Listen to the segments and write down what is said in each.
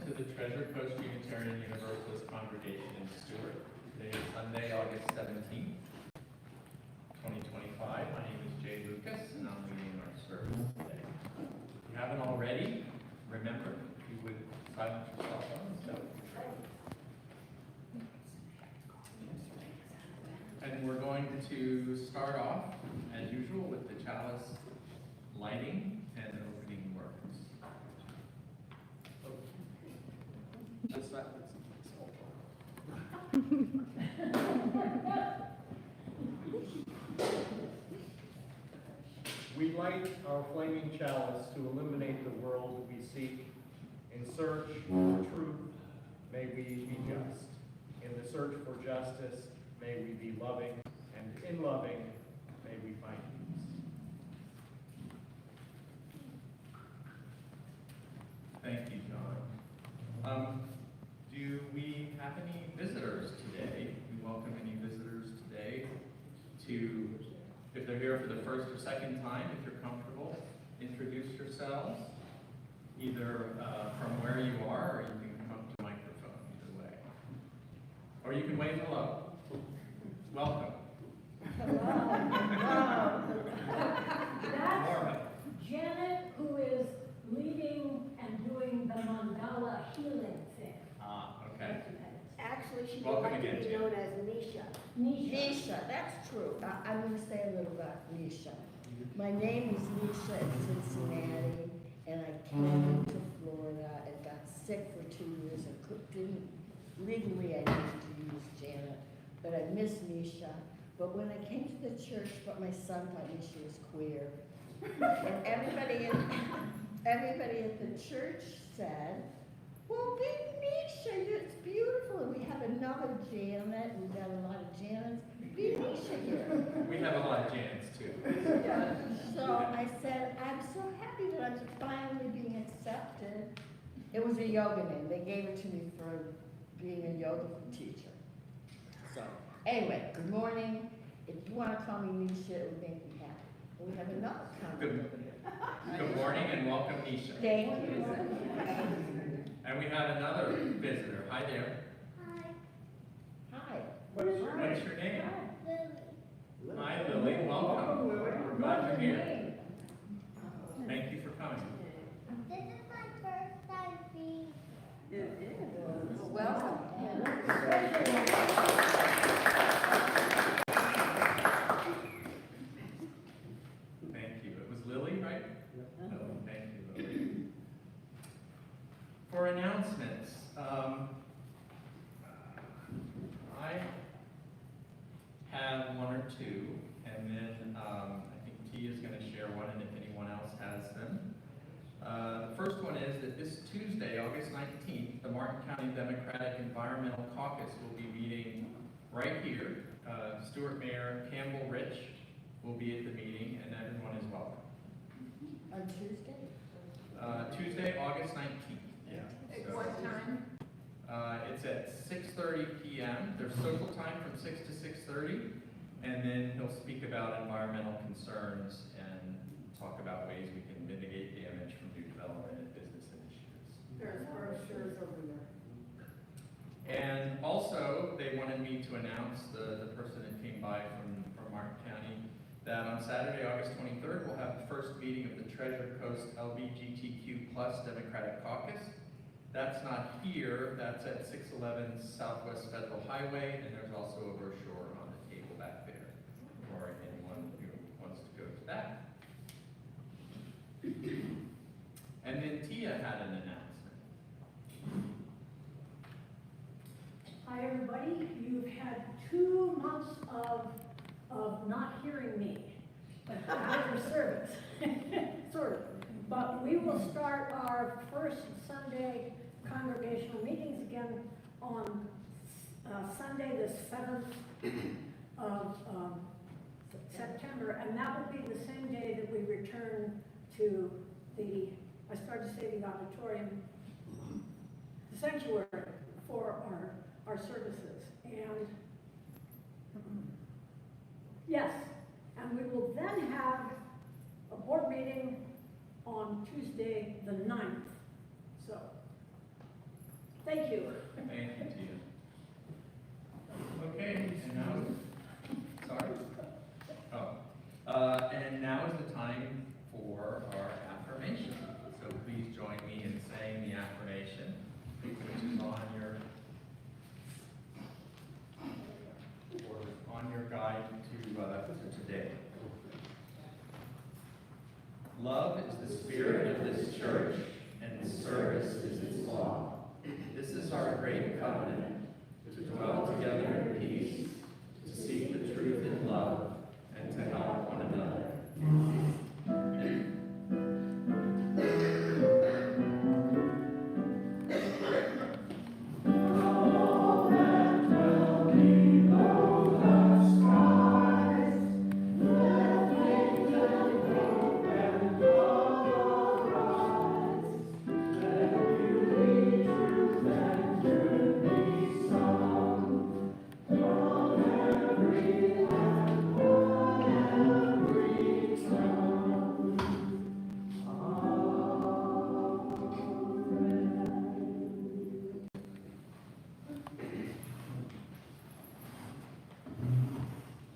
to the Treasure Coast Unitarian Universalist Congregation in Stuart. Today is Sunday, August 17th, 2025. My name is Jay Lucas, and I'm leading our service today. If you haven't already, remember, if you would silence your cell phones, that would be great. And we're going to start off, as usual, with the chalice lighting and opening words. We light our flaming chalice to illuminate the world we seek. In search for truth, may we be just. In the search for justice, may we be loving. And in loving, may we find peace. Thank you, John. Do we have any visitors today? We welcome any visitors today to, if they're here for the first or second time, if you're comfortable, introduce yourselves, either from where you are, or you can come up to the microphone, either way. Or you can wave hello. Welcome. Hello. That's Janet, who is leading and doing the mandala healing thing. Okay. Actually, she would Welcome like again, to be Jan. known as Nisha. Nisha. That's true. I'm going to say a little about Nisha. My name is Nisha in Cincinnati, and I came to Florida and got sick for 2 years and didn't, legally I used to use Janet, but I miss Nisha. But when I came to the church, but my son thought Nisha was queer. And everybody at the church said, well, be Nisha, it's beautiful. And we have another Janet, we've got a lot of Janets. Be Nisha here. We have a lot of Janets too. So I said, I'm so happy that I'm finally being accepted. It was a yoga name. They gave it to me for being a yoga teacher. So anyway, good morning. If you want to call me Nisha, it would make me happy. We have another comment over here. Good morning and welcome, Nisha. Thank you. And we have another visitor. Hi there. Hi. What's your name? Lily. Hi, Lily. Welcome. We're glad you're here. Thank you for coming. This is my first time being Welcome. Thank you. It was Lily, right? No, thank you, Lily. For announcements, I have one or two, and then I think T is going to share one, and if anyone else has them. The first one is that this Tuesday, August 19th, the Martin County Democratic Environmental Caucus will be meeting right here. Stuart Mayor Campbell Rich will be at the meeting, and everyone is welcome. On Tuesday? Tuesday, August 19th. Yeah. At what time? It's at 6:30 p.m. There's social time from 6 to 6:30, and then he'll speak about environmental concerns and talk about ways we can mitigate damage from new development and business initiatives. There's brochures over there. And also, they wanted me to announce, the person that came by from Martin County, that on Saturday, August 23rd, we'll have the first meeting of the Treasure Coast LGBTQ+ Democratic Caucus. That's not here, that's at 611 Southwest Federal Highway, and there's also a brochure on the table back there for anyone who wants to go to that. And then Tia had an announcement. Hi, everybody. You've had 2 months of not hearing me, but your service, sort of. But we will start our first Sunday congregational meetings again on Sunday, the 7th of September, and that will be the same day that we return to I started to say the auditorium, the sanctuary for our services. And yes, and we will then have a board meeting on Tuesday the 9th. So Thank you. Thank you, Tia. Okay, and now, sorry. And now is the time for our affirmation. So please join me in saying the affirmation, which is on your guide to today. Love is the spirit of this church, and service is its law. This is our great covenant, to dwell together in peace, to seek the truth in love, and to help one another.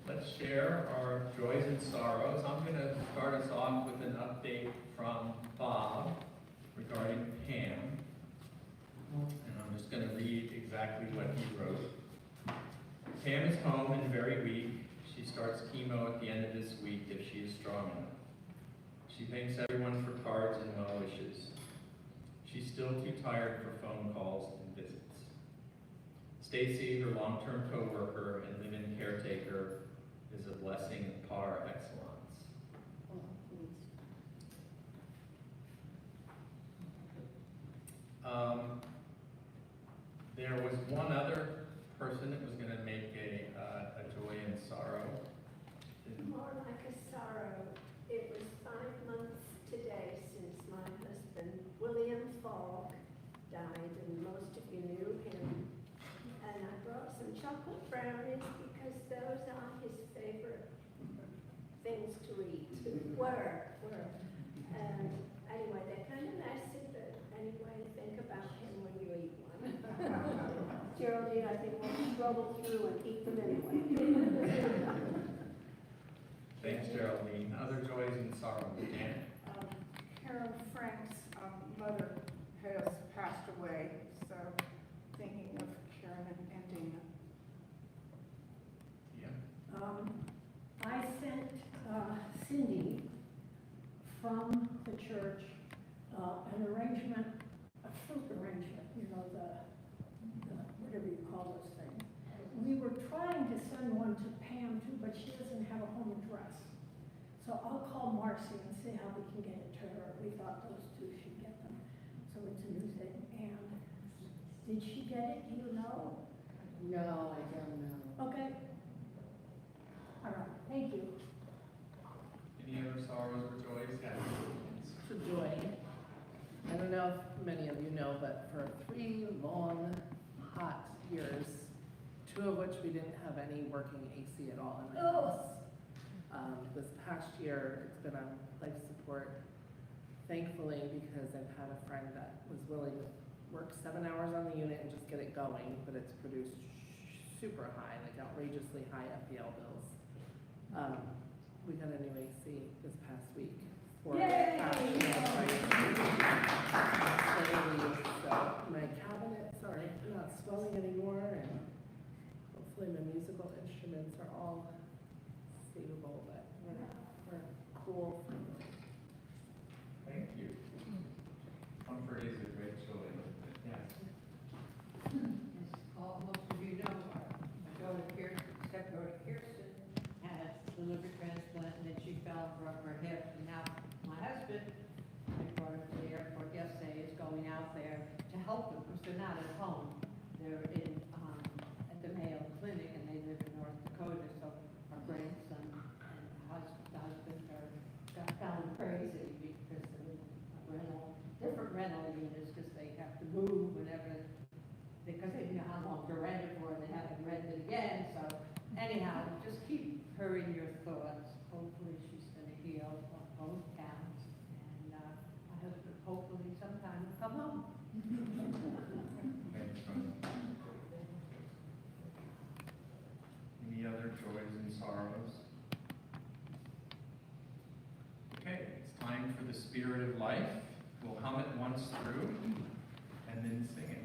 Let's share our joys and sorrows. I'm going to start us off with an update from Bob regarding Pam. And I'm just going to read exactly what he wrote. Pam is home and very weak. She starts chemo at the end of this week if she is strong enough. She thanks everyone for cards and well wishes. She's still too tired for phone calls and visits. Stacy, her long-term co-worker and live-in caretaker, is a blessing par excellence. There was one other person that was going to make a joy and sorrow. More like a sorrow. It was 5 months today since my husband, William Falk, died, and most of you knew him. And I brought some chocolate brownies because those are his favorite things to eat. Were. And anyway, they're kind of nasty, but anyway, think about him when you eat one. Geraldine, I think, will struggle through and eat them anyway. Thanks, Geraldine. Other joys and sorrows, Jan? Carol Frank's mother has passed away, so thinking of Karen and Dana. Yeah. I sent Cindy from the church an arrangement, a fruit arrangement, you know, the whatever you call those things. We were trying to send one to Pam too, but she doesn't have a home address. So I'll call Marcy and see how we can get it to her. We thought those two should get them. So it's a new thing. And did she get it? Do you know? No, I don't know. Okay. All right, thank you. Any other sorrows or joys? Yeah. It's a joy. I don't know if many of you know, but for 3 long, hot years, 2 of which we didn't have any working AC at all in my house. This past year, it's been on life support, thankfully, because I've had a friend that was willing to work 7 hours on the unit and just get it going, but it's produced super high, like outrageously high FPL bills. We got a new AC this past week. For Yay! So my cabinets are not swelling anymore, and hopefully my musical instruments are all savable, but we're cool. Thank you. Comfort is a great joy. Yes. As most of you know, my daughter stepdaughter Kirsten had a liver transplant, and then she fell and broke her hip. And now my husband, I brought him to the airport yesterday, is going out there to help them because they're not at home. They're in at the Mayo Clinic, and they live in North Dakota. So our grandson and husband got found crazy because of different rental units because they have to move whenever, because they didn't know how long to rent it for, and they haven't rented it again. So anyhow, just keep her in your thoughts. Hopefully she's going to heal on both counts, and my husband hopefully sometime will come home. Thank time for the Spirit of Life. We'll hum it once through and then sing it.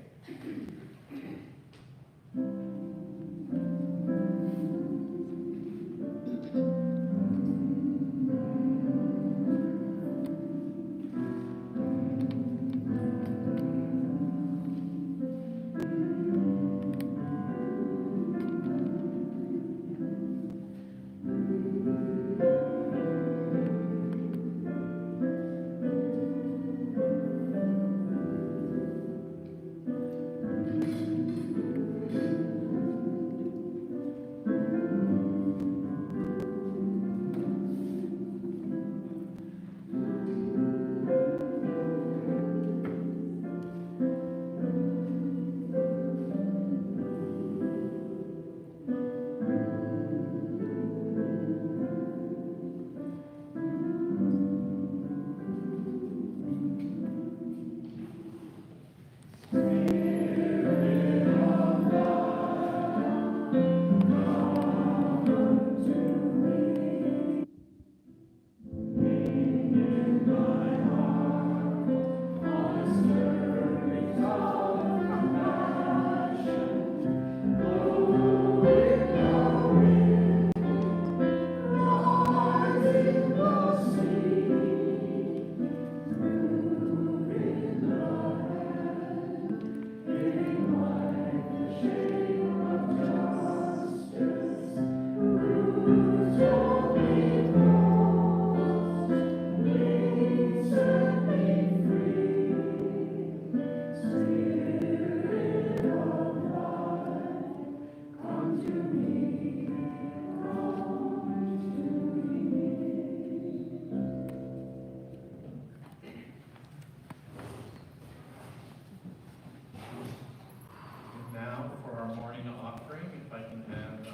Now for our morning offering, if I can have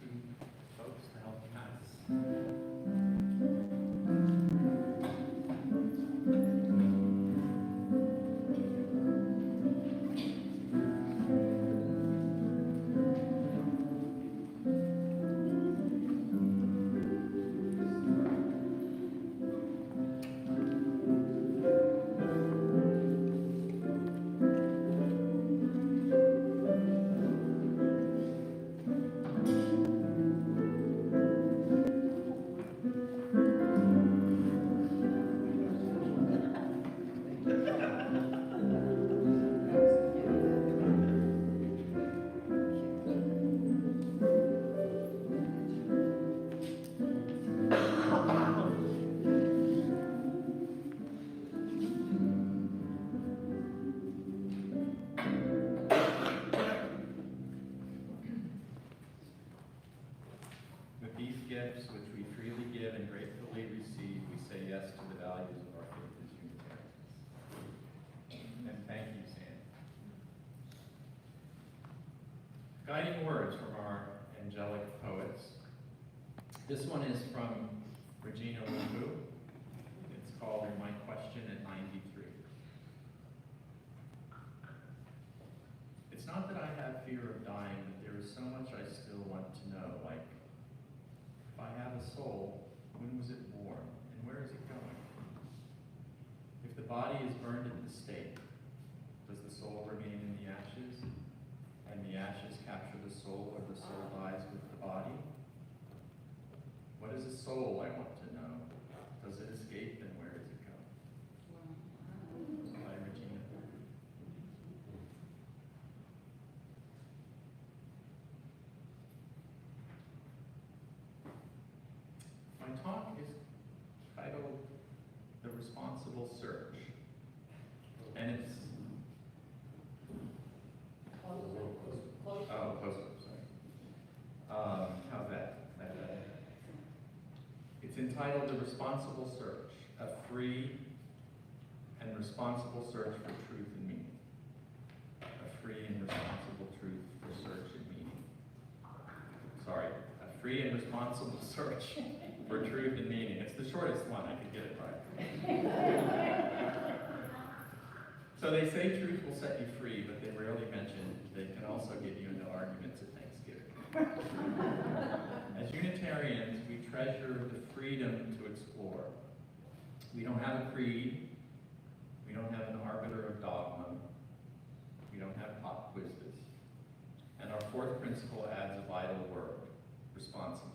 two folks to help pass. With these gifts, which we freely give and gratefully receive, we say yes to the values of our faith as Unitarians. And thank you, Sam. Guiding words from our angelic poets. This one is from Regina Lumbu. It's called My Question at 93. It's not that I have fear of dying, but there is so much I still want to know, like, if I have a soul, when was it born, and where is it going? If the body is burned at the stake, does the soul remain in the ashes, and the ashes capture the soul, or the soul dies with the body? What is a soul, I want to know. Does it escape, and where does it go? By Regina. My talk is titled The Responsible Search, and it's, oh, close up, sorry. How's that? It's entitled The Responsible Search, a free and responsible search for truth and meaning. A free and responsible truth for search and meaning. Sorry, a free and responsible search for truth and meaning. It's the shortest one, I could get it right. So they say truth will set you free, but they rarely mention they can also get you into arguments at Thanksgiving. As Unitarians, we treasure the freedom to explore, We don't have a creed. We don't have an arbiter of dogma. We don't have pop quizzes. And our fourth principle adds a vital word, responsible.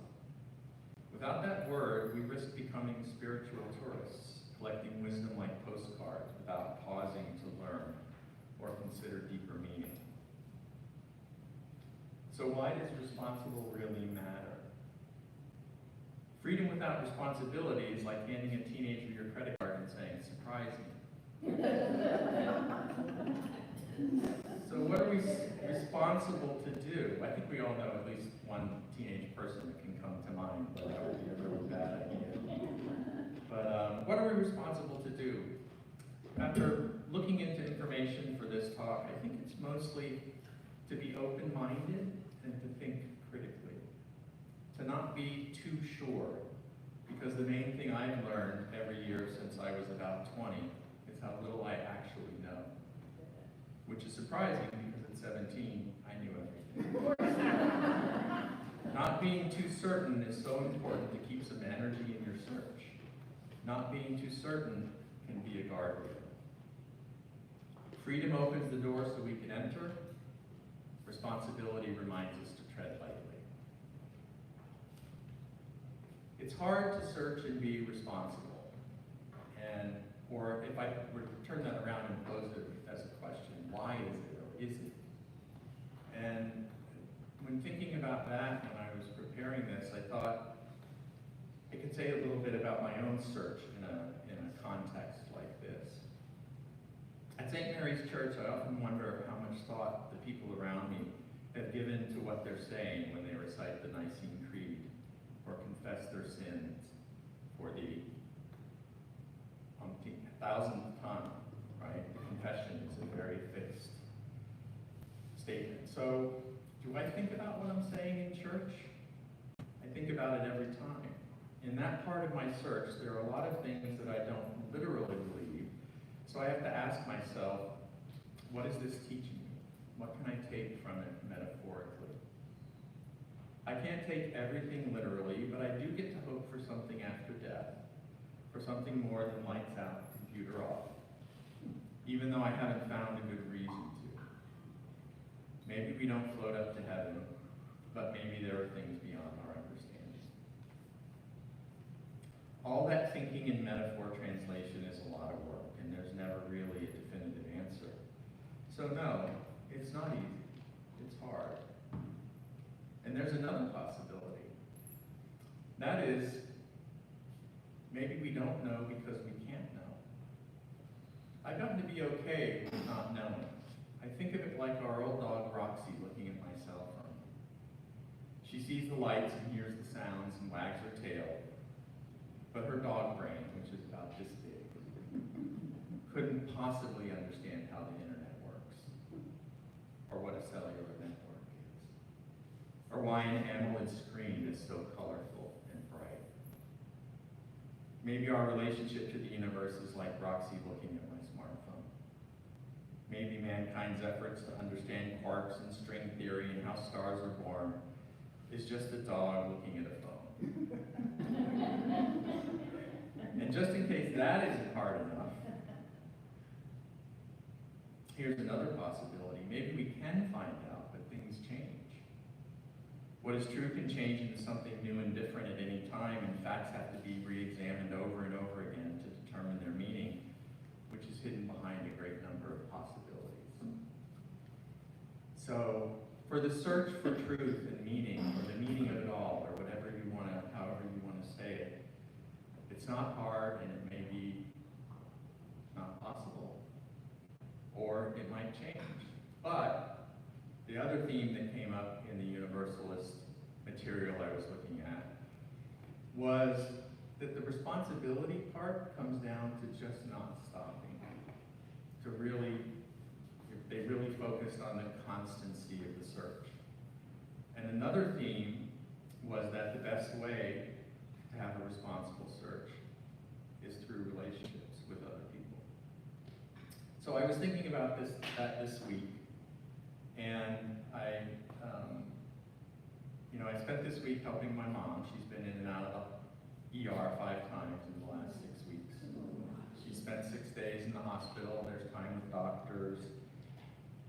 Without that word, we risk becoming spiritual tourists, collecting wisdom like postcards without pausing to learn or consider deeper meaning. So why does responsible really matter? Freedom without responsibility is like handing a teenager your credit card and saying, surprise me. So what are we responsible to do? I think we all know at least one teenage person that can come to mind, but that would be a really bad idea. But what are we responsible to do? After looking into information for this talk, I think it's mostly to be open-minded and to think critically. To not be too sure, because the main thing I've learned every year since I was about 20 is how little I actually know. Which is surprising because at 17, I knew everything. Not being too certain is so important to keep some energy in your search. Not being too certain can be a guardrail. Freedom opens the door so we can enter. Responsibility reminds us to tread lightly. It's hard to search and be responsible. Or if I were to turn that around and pose it as a question, why is it or is it? And when thinking about that, when I was preparing this, I thought I could say a little bit about my own search in a context like this. At St. Mary's Church, I often wonder how much thought the people around me have given to what they're saying when they recite the Nicene Creed or confess their sins for the 1,000th time, right? The confession is a very fixed statement. So, do I think about what I'm saying in church? I think about it every time. In that part of my search, there are a lot of things that I don't literally believe. So I have to ask myself, what is this teaching me? What can I take from it metaphorically? I can't take everything literally, but I do get to hope for something after death, for something more than lights out, computer off, even though I haven't found a good reason to. Maybe we don't float up to heaven, but maybe there are things beyond our understanding. All that thinking in metaphor translation is a lot of work, and there's never really a definitive answer. So no, it's not easy. It's hard. And there's another possibility. That is, maybe we don't know because we can't know. I've gotten to be okay with not knowing. I think of it like our old dog Roxy looking at my cell phone. She sees the lights and hears the sounds and wags her tail. But her dog brain, which is about this big, couldn't possibly understand how the internet works, or what a cellular network is, or why an AMOLED screen is so colorful and bright. Maybe our relationship to the universe is like Roxy looking at my smartphone. Maybe mankind's efforts to understand quarks and string theory and how stars are born is just a dog looking at a phone. And just in case that isn't hard enough, here's another possibility. Maybe we can find out, but things change. What is true can change into something new and different at any time, and facts have to be re-examined over and over again to determine their meaning, which is hidden behind a great number of possibilities. So, for the search for truth and meaning, or the meaning of it all, or whatever you want to, however you want to say it, it's not hard, and it may be not possible, or it might change. But the other theme that came up in the Universalist material I was looking at was that the responsibility part comes down to just not stopping, to really, they really focused on the constancy of the search. And another theme was that the best way to have a responsible search is through relationships with other people. So I was thinking about this week, and I spent this week helping my mom. She's been in and out of ER 5 times in the last 6 weeks. days in the hospital, there's time with doctors,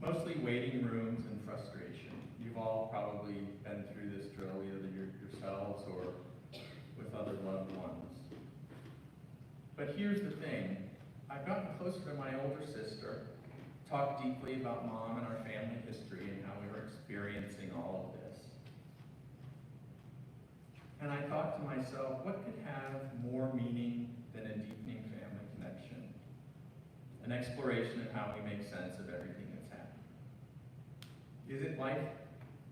mostly waiting rooms and frustration. You've all probably been through this drill, either yourselves or with other loved ones. But here's the thing, I've gotten closer to my older sister, talked deeply about Mom and our family history and how we were experiencing all of this. And I thought to myself, what could have more meaning than a deepening family connection? An exploration of how we make sense of everything that's happened. Is it life?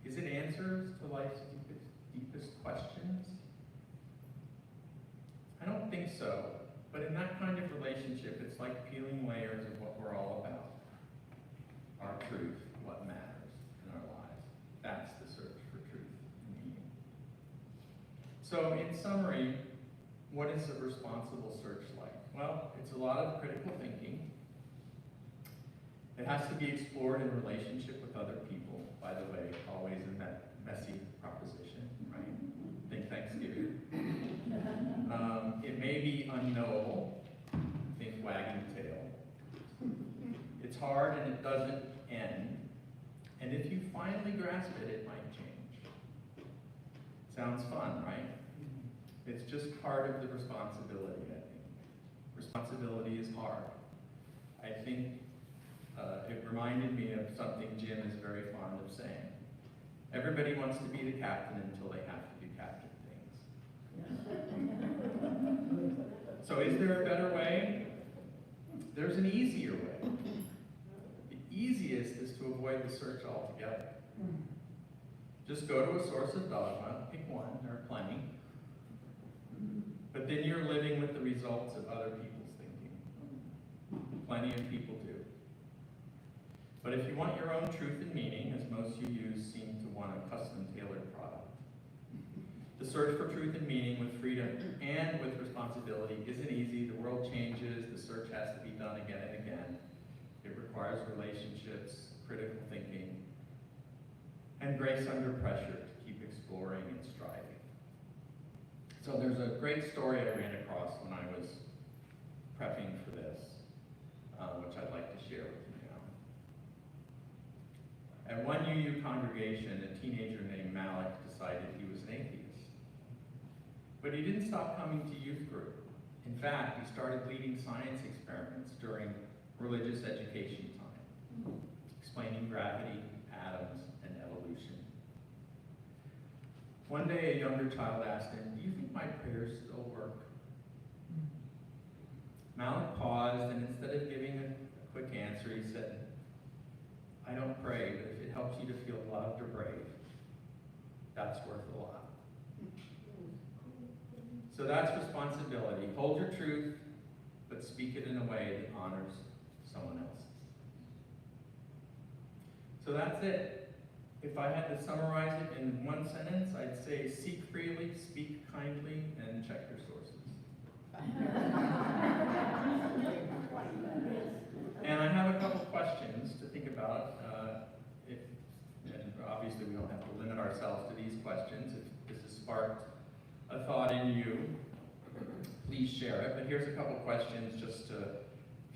Is it answers to life's deepest questions? I don't think so. But in that kind of relationship, it's like peeling layers of what we're all about. Our truth, what matters in our lives. That's the search for truth and meaning. So in summary, what is a responsible search like? Well, it's a lot of critical thinking. It has to be explored in relationship with other people. By the way, always in that messy proposition, right? Think Thanksgiving. It may be unknowable. Think wagging tail. It's hard and it doesn't end. And if you finally grasp it, it might change. Sounds fun, right? It's just part of the responsibility, I think. Responsibility is hard. I think it reminded me of something Jim is very fond of saying. Everybody wants to be the captain until they have to do captain things. So is there a better way? There's an easier way. The easiest is to avoid the search altogether. Just go to a source of dogma, pick one, there are plenty. But then you're living with the results of other people's thinking. Plenty of people do. But if you want your own truth and meaning, as most you use seem to want a custom-tailored product, the search for truth and meaning with freedom and with responsibility isn't easy. The world changes. The search has to be done again and again. It requires relationships, critical thinking, and grace under pressure to keep exploring and striving. So there's a great story I ran across when I was prepping for this, which I'd like to share with you now. At one UU congregation, a teenager named Malik decided he was an atheist. But he didn't stop coming to youth group. In fact, he started leading science experiments during religious education time, explaining gravity, atoms, and evolution. One day, a younger child asked him, "Do you think my prayers still work?" Malik paused, and instead of giving a quick answer, he said, "I don't pray, but if it helps you to feel loved or brave, that's worth a lot." So that's responsibility. Hold your truth, but speak it in a way that honors someone else's. So that's it. If I had to summarize it in one sentence, I'd say seek freely, speak kindly, and check your sources. And I have a couple questions to think about. And obviously we don't have to limit ourselves to these questions. If this has sparked a thought in you, please share it. But here's a couple questions just to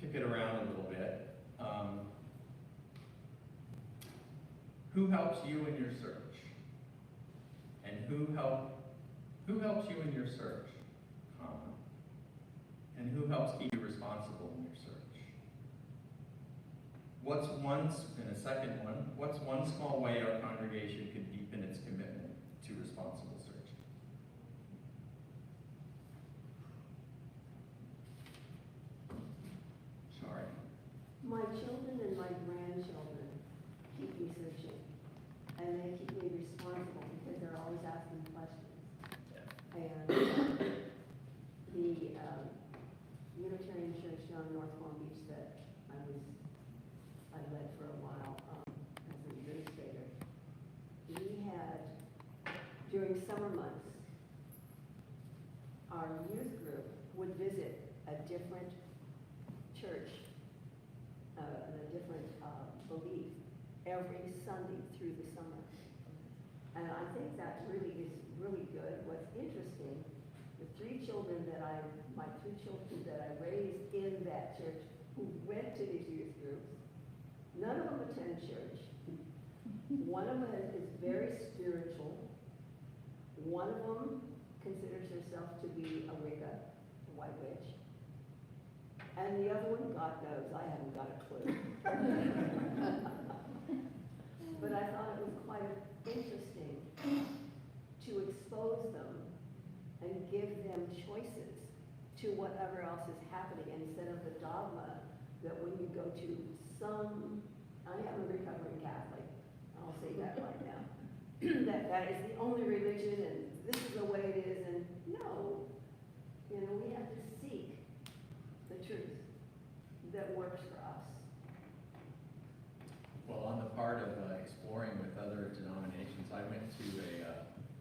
kick it around a little bit. Who helps you in your search? And who helps you in your search? And who helps keep you responsible in your search? And a second one, what's one small way our congregation could deepen its commitment to responsible searching? Sorry. My children and my grandchildren keep me searching, and they keep me responsible because they're always asking questions. And the Unitarian Church down in North Palm Beach that I led for a while as an administrator, we had, during summer months, our youth group would visit a different church, a different belief every Sunday through the summer. And I think that really is really good. What's interesting, the 3 children that I my two children that I raised in that church who went to these youth groups. None of them attend church. One of them is very spiritual. One of them considers herself to be a Wicca, a white witch. And the other one, God knows, I haven't got a clue. But I thought it was quite interesting to expose them and give them choices to whatever else is happening instead of the dogma that when you go to I am a recovering Catholic, I'll say that right now, that is the only religion and this is the way it is, and no, we have to seek the truth that works for us. Well, on the part of exploring with other denominations,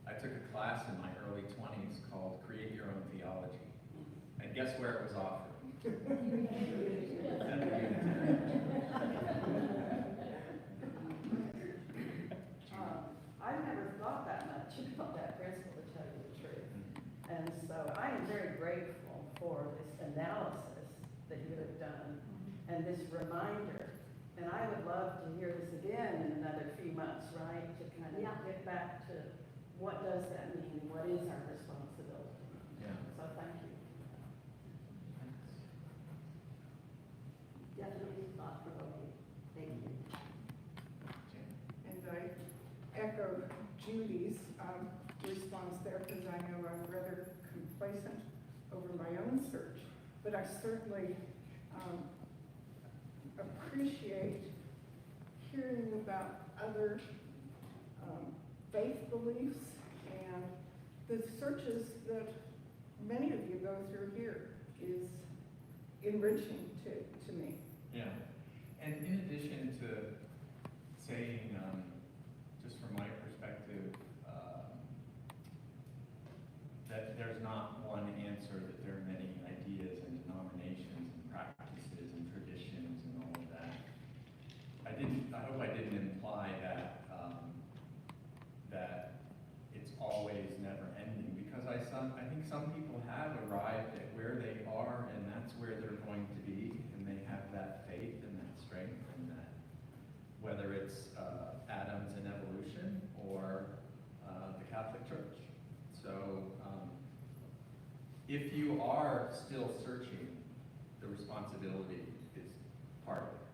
I took a class in my early 20s called Create Your Own Theology. And guess where it was offered? At the Unitarian. I've never thought that much about that principle, to tell you the truth. And so I am very grateful for this analysis that you have done and this reminder. And I would love to hear this again in another few months, right? To kind of get back to what does that mean? What is our responsibility? Yeah. So thank you. Definitely thought-provoking. Thank you. And I echo Judy's response there, because I know I'm rather complacent over my own search, but I certainly appreciate hearing about other faith beliefs and the searches that many of you go through here is enriching to me. Yeah. And in addition to saying, just from my perspective, that there's not one answer, that there are many ideas and denominations and practices and traditions and all of that. I hope I didn't imply that that it's always never ending, because I think some people have arrived at where they are and that's where they're going to be, and they have that faith and that strength and that, whether it's atoms and evolution or the Catholic Church. So if you are still searching, the responsibility is part of it,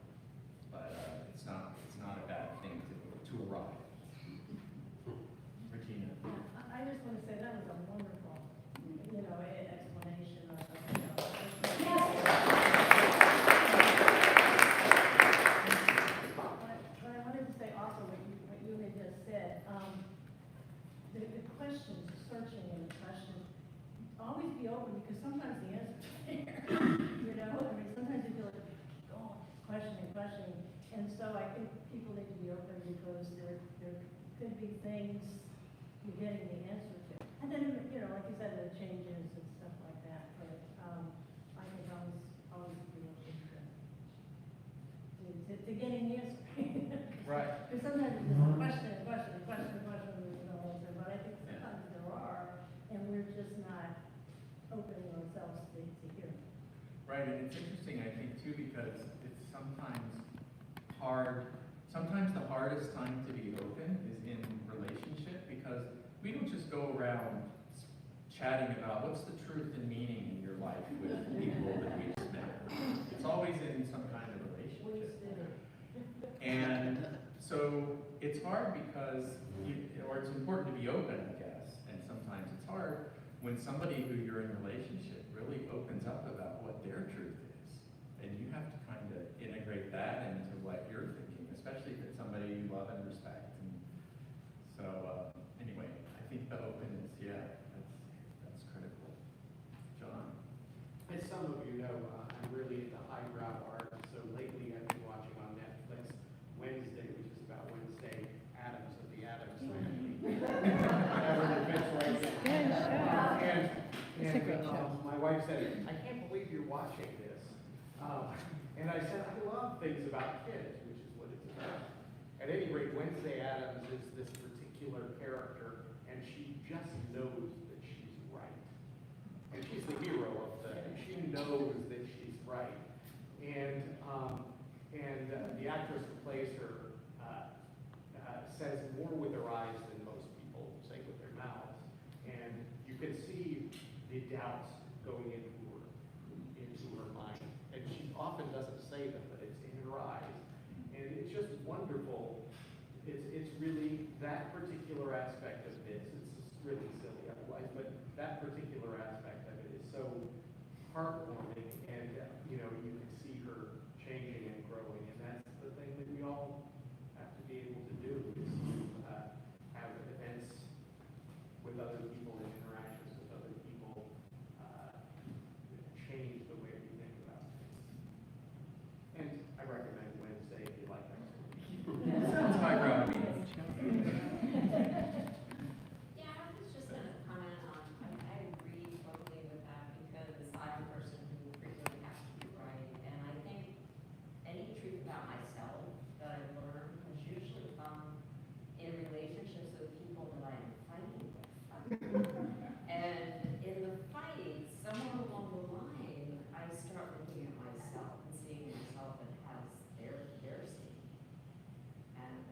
but it's not a bad thing to arrive. Regina. I just want to say that was a wonderful, explanation of, But I wanted to say also what you had just said, the questions, searching and the questions, always be open, because sometimes the answer's there. Sometimes you feel like, questioning. And so I think people need to be open, because there could be things you're getting the answer to. And then, like you said, the changes and stuff like that. But I think always be open to getting the answer. Right. Because sometimes it's just question, there's no answer. But I think sometimes there are, and we're just not opening ourselves to hear. Right, and it's interesting, I think, too, because it's sometimes hard. Sometimes the hardest time to be open is in relationship, because we don't just go around chatting about what's the truth and meaning in your life with people that we just met. It's always in some kind of relationship. And so it's hard because, or it's important to be open, I guess, and sometimes it's hard when somebody who you're in relationship really opens up about what their truth is. And you have to kind of integrate that into what you're thinking, especially if it's somebody you love and respect. And so anyway, I think the openness, that's critical. John? As some of you know, I'm really into highbrow art. So lately I've been watching on Netflix Wednesday, which is about Wednesday Addams of the Addams Family. And my wife said, I can't believe you're watching this. And I said, I love things about kids, which is what it's about. At any rate, Wednesday Addams is this particular character, and she just knows that she's right. And she's the hero of knows that she's right. And the actress who plays her says more with her eyes than most people say with their mouths. And you can see the doubts going into her mind. And she often doesn't say them, but it's in her eyes. And it's just wonderful. It's really that particular aspect of this. It's really silly otherwise, but that particular aspect of it is so heartwarming, and you can see her changing and growing, and that's the thing that we all have to be able to do is have events with other people and interactions with other people change the way we think about things. And I recommend Wednesday if you like that. Sounds high ground to me. Yeah, I was just gonna comment on, I agree totally with that, because I'm a person who frequently has to be right, and I think any truth about myself that I've learned has usually come in relationships with people that I am fighting with. And in the fight, somewhere along the line, I start looking at myself and seeing myself as their seeing. And,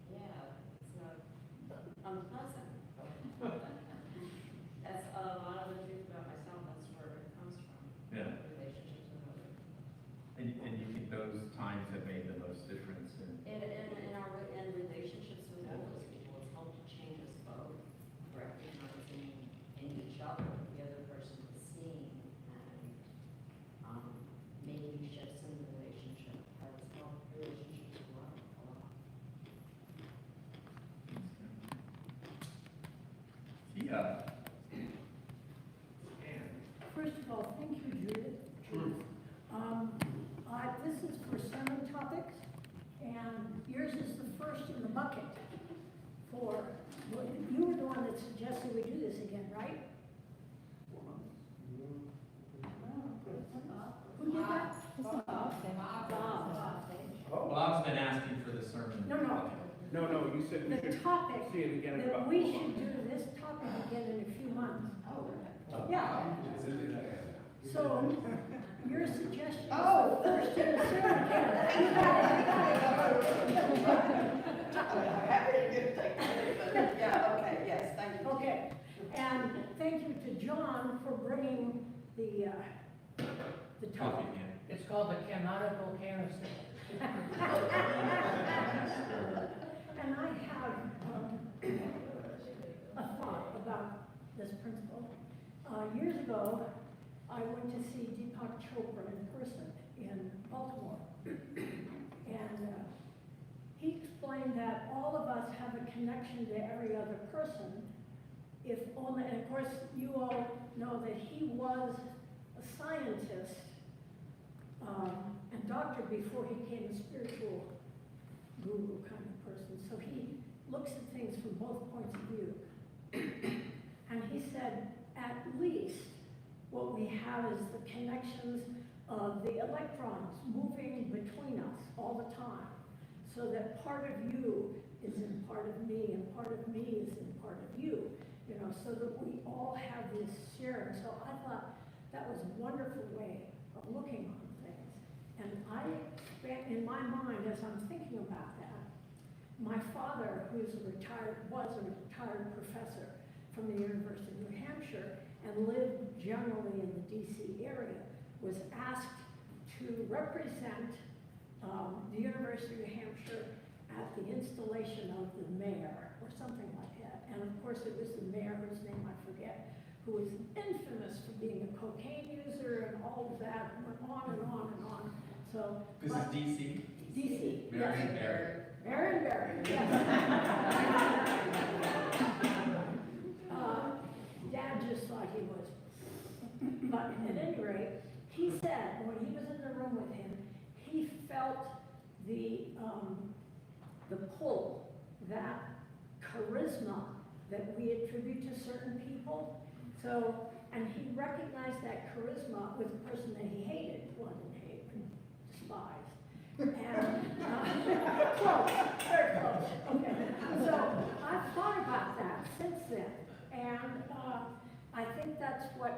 yeah, it's not unpleasant. That's a lot of the truth about myself, that's where it comes from. Yeah. Relationships with other people. And you think those times have made the most difference in? In relationships with all those people, it's helped to change us both, recognizing in each other what the other person is seeing, and making shifts in the relationship has helped relationships grow a lot. Yeah. First of all, thank you, Judith. This is for sermon topics, and yours is the first in the bucket for, well, you were the one that suggested we do this again, right? Who did that? Bob's been asking for the sermon. No, you said we The should topic, see it again in that about we 4 should months. do this topic again in a few months. Oh, Yeah, so your suggestion is the Oh. first in the sermon. Yeah, okay, yes, thank you. Okay, and thank you to John for bringing the Coffee topic. can. It's called the canonical canister. And I have a thought about this principle. Years ago, I went to see Deepak Chopra in person in Baltimore. And he explained that all of us have a connection to every other person, if only, and of course, you all know that he was a scientist and doctor before he became a spiritual guru kind of person. So he looks at things from both points of view. And he said, at least what we have is the connections of the electrons moving between us all the time. So that part of you is in part of me, and part of me is in part of you. So that we all have this sharing. So I thought that was a wonderful way of looking on things. And in my mind, as I'm thinking about that, my father, was a retired professor from the University of New Hampshire and lived generally in the DC area, was asked to represent the University of New Hampshire at the installation of the mayor, or something like that. And of course, it was the mayor, whose name I forget, who was infamous for being a cocaine user and all of that, and went on and on and on. So, This is DC? DC, Marion yes. Barry. Marion Barry, yes. Dad just thought he was. But at any rate, he said, when he was in the room with him, he felt the pull, that charisma that we attribute to certain people. So, and he recognized that charisma with the person that he hated, well, didn't hate, despised. And, close, very close, okay. So, I've thought about that since then, and I think that's what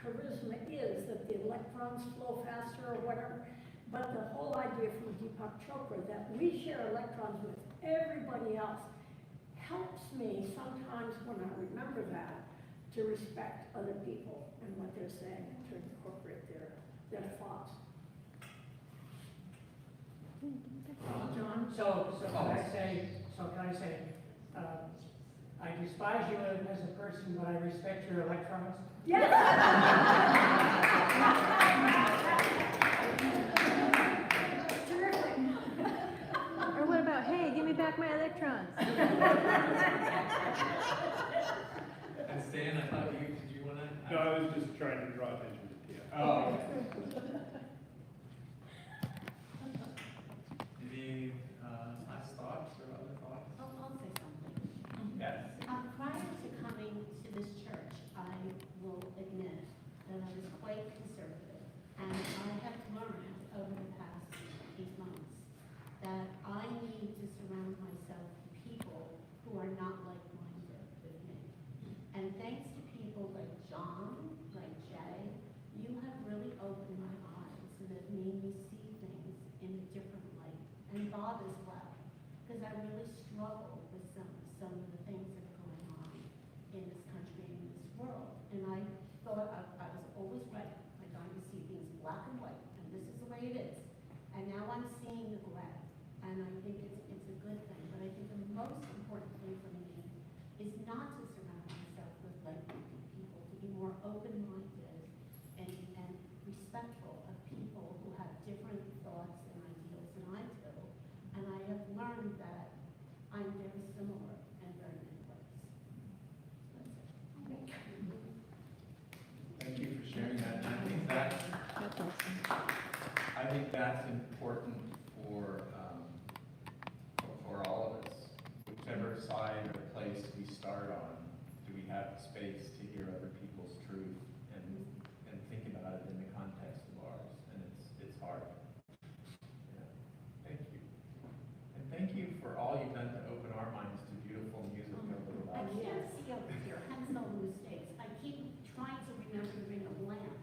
charisma is, that the electrons flow faster or whatever. But the whole idea from Deepak Chopra that we share electrons with everybody else helps me sometimes when I remember that to respect other people and what they're saying and to incorporate their thoughts. John, so can I say, I despise you as a person, but I respect your electrons? Yes! Terrific. Or what about, hey, give me back my electrons? And Stan, I thought did you want to? No, I was just trying to draw attention to you. Oh. Any last thoughts or other thoughts? I'll say something. Yes. Prior to coming to this church, I will admit that I was quite conservative. And I have learned over the past 8 months that I need to surround myself with people who are not like-minded with me. And thanks to people like John, like Jay, you have really opened my eyes and have made me see things in a different light. And Bob as well, because I really struggle with some of the things that are going on in this country and in this world. And I thought I was always right. Like I would see things black and white, and this is the way it is. And now I'm seeing the gray, and I think it's a good thing. But I think the most important thing for me is not to surround myself with like-minded people, to be more open-minded and respectful of people who have different thoughts and ideals than I do. And I have learned that I'm very similar in very many ways. That's it. Thank you for sharing that. And I think that's important for all of us. Whichever side or place we start on, do we have space to hear other people's truth and think about it in the context of ours? And it's hard. Yeah. Thank you. And thank you for all you've done to open our minds to beautiful music over the I last can't see over here, hence all the mistakes. I keep trying to remember to bring a lamp.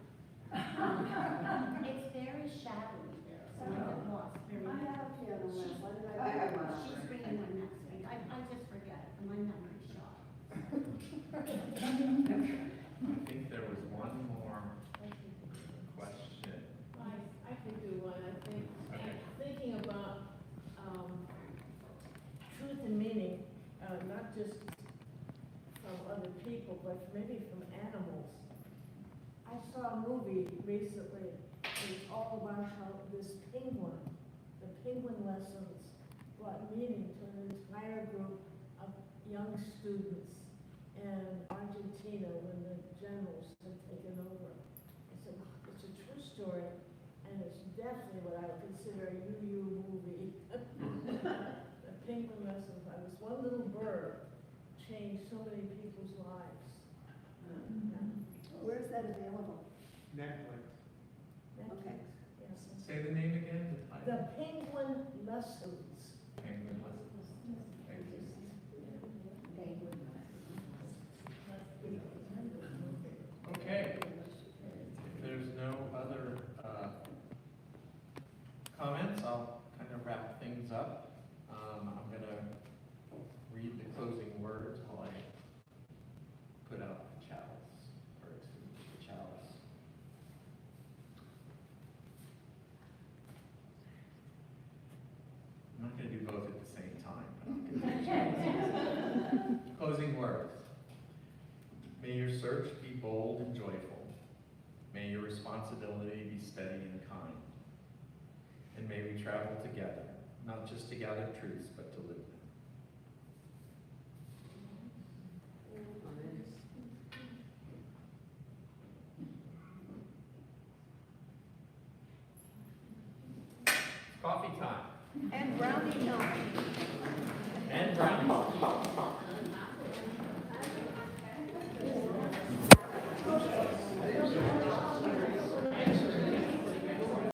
It's very shadowy there, so I get lost very I easily. have piano lessons. What did I have one. She's bringing one next week. I just forget, and my memory's shot. I think there was one more question. I can do one, I think. Okay. Thinking about truth and meaning, not just from other people, but maybe from animals. I saw a movie recently, it's all about how this penguin, the penguin lessons brought meaning to an entire group of young students in Argentina when the generals had taken over. It's a true story, and it's definitely what I would consider a UU movie. The penguin lessons, by this one little bird changed so many people's lives. Where's that available? Netflix. Okay. Yes. Say the name again, the title. The penguin lessons. Penguin lessons. Thank you. Okay. If there's no other comments, I'll kind of wrap things up. I'm going to read the closing words while I put out the chalice, or extinguish the chalice. I'm not going to do both at the same time. But I'll do it. Closing words. May your search be bold and joyful. May your responsibility be steady and kind. And may we travel together, not just to gather truths, but to live them. Coffee time. And brownie time.